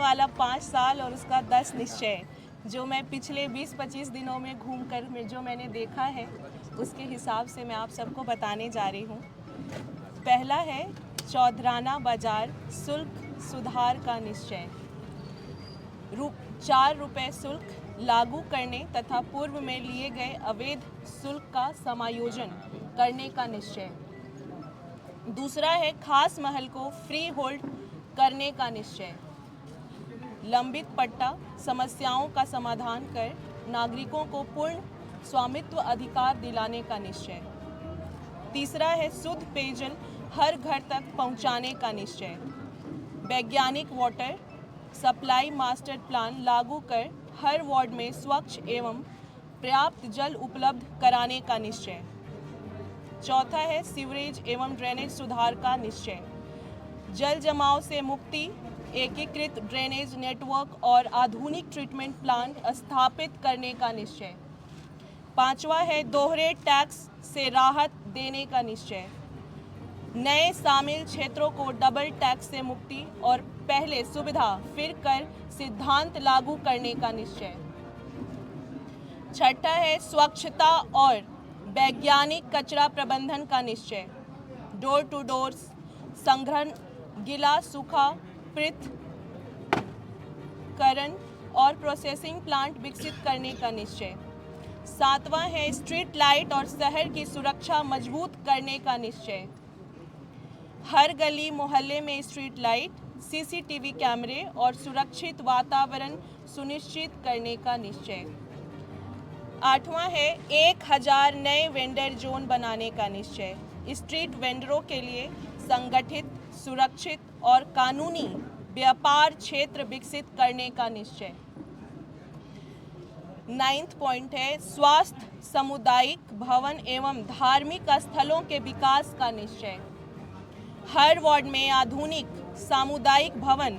वाला 5 साल और उसका 10 निश्चय, जो मैं पिछले 20-25 दिनों में घूमकर जो मैंने देखा है उसके हिसाब से मैं आप सबको बताने जा रही हूँ। पहला है चौधराना बाजार शुल्क सुधार का निश्चय। 4 रुपये शुल्क लागू करने तथा पूर्व में लिए गए अवैध शुल्क का समायोजन करने का निश्चय। दूसरा है खास महल को फ्री होल्ड करने का निश्चय। लंबित पट्टा समस्याओं का समाधान कर नागरिकों को पूर्ण स्वामित्व अधिकार दिलाने का निश्चय। तीसरा है शुद्ध पेयजल हर घर तक पहुंचाने का निश्चय। वैज्ञानिक वाटर सप्लाई मास्टर प्लान लागू कर हर वार्ड में स्वच्छ एवं पर्याप्त जल उपलब्ध कराने का निश्चय। चौथा है सीवरेज एवं ड्रेनेज सुधार का निश्चय। जल जमाव से मुक्ति, एकीकृत ड्रेनेज नेटवर्क और आधुनिक ट्रीटमेंट प्लांट स्थापित करने का निश्चय। पांचवा है दोहरे टैक्स से राहत देने का निश्चय। नए शामिल क्षेत्रों को डबल टैक्स से मुक्ति और पहले सुविधा फिर कर सिद्धांत लागू करने का निश्चय। छठा है स्वच्छता और वैज्ञानिक कचरा प्रबंधन का निश्चय। डोर टू डोर संग्रहण, गीला सूखा पृथक्करण और प्रोसेसिंग प्लांट विकसित करने का निश्चय। सातवां है स्ट्रीट लाइट और शहर की सुरक्षा मजबूत करने का निश्चय। हर गली मोहल्ले में स्ट्रीट लाइट, सीसीटीवी कैमरे और सुरक्षित वातावरण सुनिश्चित करने का निश्चय। आठवां है 1000 नए वेंडर जोन बनाने का निश्चय। स्ट्रीट वेंडरों के लिए संगठित, सुरक्षित और कानूनी व्यापार क्षेत्र विकसित करने का निश्चय। 9वां पॉइंट है स्वास्थ्य, सामुदायिक भवन एवं धार्मिक स्थलों के विकास का निश्चय। हर वार्ड में आधुनिक सामुदायिक भवन,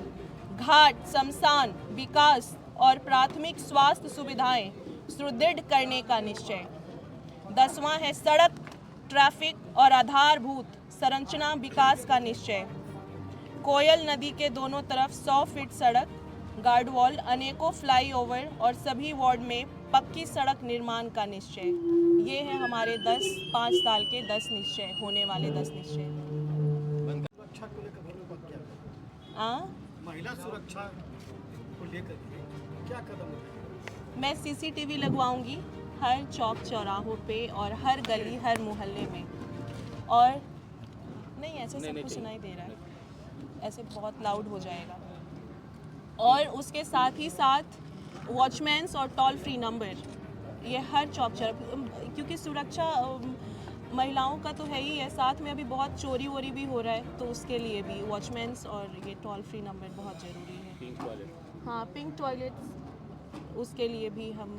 घाट, शमशान, विकास और प्राथमिक स्वास्थ्य सुविधाएं सुदृढ़ करने का निश्चय। 10वां है सड़क, ट्रैफिक और आधारभूत संरचना विकास का निश्चय। कोयल नदी के दोनों तरफ 100 फीट सड़क, गार्डवॉल, अनेकों फ्लाईओवर और सभी वार्ड में पक्की सड़क निर्माण का निश्चय। ये है हमारे 5 साल के 10 निश्चय, होने वाले 10 निश्चय। सुरक्षा को लेकर घर में क्या है? महिला सुरक्षा को लेकर क्या कदम उठाएंगे? मैं सीसीटीवी लगवाऊंगी हर चौक चौराहों पे और हर गली, हर मोहल्ले में। और नहीं, ऐसे सबको सुनाई दे रहा है, ऐसे बहुत लाउड हो जाएगा। और उसके साथ ही साथ वॉचमैन्स और टोल फ्री नंबर, ये हर चौक चौराहे, क्योंकि सुरक्षा महिलाओं का तो है ही है, साथ में अभी बहुत चोरी वोरी भी हो रहा है, तो उसके लिए भी वॉचमैन्स और ये टोल फ्री नंबर बहुत ज़रूरी है। पिंक टॉयलेट, हाँ, पिंक टॉयलेट, उसके लिए भी हम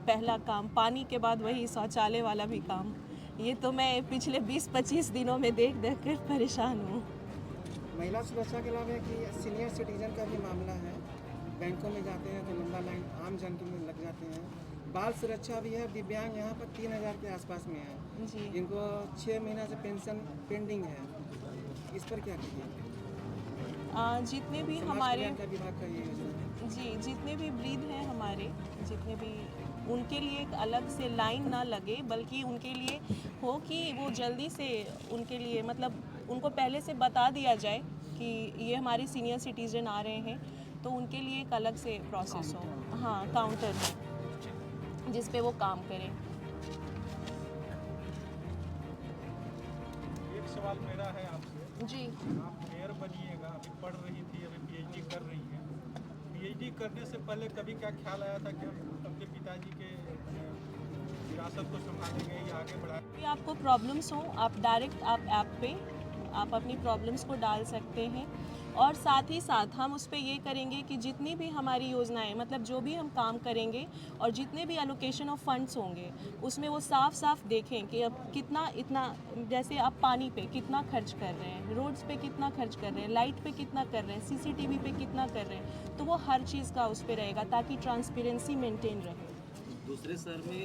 पहला काम, पानी के बाद वही शौचालय वाला भी काम, ये तो मैं पिछले 20-25 दिनों में देख कर परेशान हूँ। महिला सुरक्षा के अलावा कि सीनियर सिटीजन का भी मामला है, बैंकों में जाते हैं तो लंबा लाइन आम जन के लिए लग जाते हैं। बाल सुरक्षा भी है, दिव्यांग यहाँ पर 3000 के आसपास में है जी, जिनको 6 महीना से पेंशन पेंडिंग है, इस पर क्या कहिए? जितने भी हमारे विभाग का ये योजना है जी, जितने भी वृद्ध हैं हमारे, जितने भी, उनके लिए एक अलग से लाइन ना लगे, बल्कि उनके लिए हो कि वो जल्दी से, उनके लिए मतलब उनको पहले से बता दिया जाए कि ये हमारे सीनियर सिटीजन आ रहे हैं, तो उनके लिए एक अलग से प्रोसेस हो, हाँ, काउंटर हो जिस पे वो काम करें। एक सवाल मेरा है आपसे जी, आप मेयर बनिएगा, अभी पढ़ रही थी, अभी पीएचडी कर रही हैं। पीएचडी करने से पहले कभी क्या ख्याल आया था कि हम अपने पिताजी के विरासत को संभालेंगे या आगे बढ़ाएंगे? आपको प्रॉब्लम्स हो, आप डायरेक्ट आप ऐप पे आप अपनी प्रॉब्लम्स को डाल सकते हैं, और साथ ही साथ हम उस पर ये करेंगे कि जितनी भी हमारी योजनाएं, मतलब जो भी हम काम करेंगे और जितने भी एलोकेशन ऑफ फंड्स होंगे, उसमें वो साफ साफ देखें कि अब कितना, इतना, जैसे आप पानी पे कितना खर्च कर रहे हैं, रोड्स पे कितना खर्च कर रहे हैं, लाइट पे कितना कर रहे हैं, सीसीटीवी पे कितना कर रहे हैं, तो वो हर चीज़ का उस पर रहेगा ताकि ट्रांसपेरेंसी मेंटेन रहे। दूसरे शहर में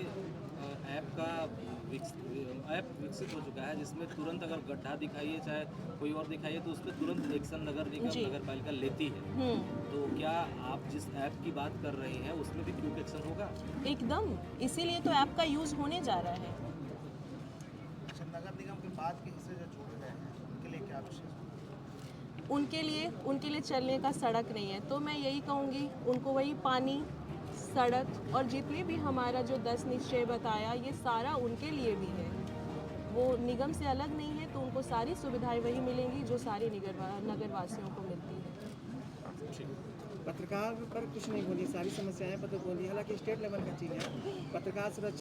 ऐप का ऐप विकसित हो चुका है जिसमें तुरंत अगर गड्ढा दिखाइए चाहे कोई और दिखाइए तो उस पर तुरंत एक्शन नगर निगम जी। नगर पालिका लेती है। तो क्या आप जिस ऐप की बात कर रही हैं उसमें भी क्विक एक्शन होगा? एकदम, इसीलिए तो ऐप का यूज़ होने जा रहा है। अच्छा, नगर निगम के बाद के हिस्से जो छोड़े गए हैं उनके लिए क्या विशेष? उनके लिए चलने का सड़क नहीं है, तो मैं यही कहूँगी उनको वही पानी, सड़क और जितने भी हमारा जो 10 निश्चय बताया ये सारा उनके लिए भी है। वो निगम से अलग नहीं है, तो उनको सारी सुविधाएं वही मिलेंगी जो सारे नगरवासियों को मिलती है। पत्रकार पर कुछ नहीं बोली, सारी समस्याएं पर तो बोली, हालांकि स्टेट लेवल का चीज़ है। पत्रकार सुरक्षा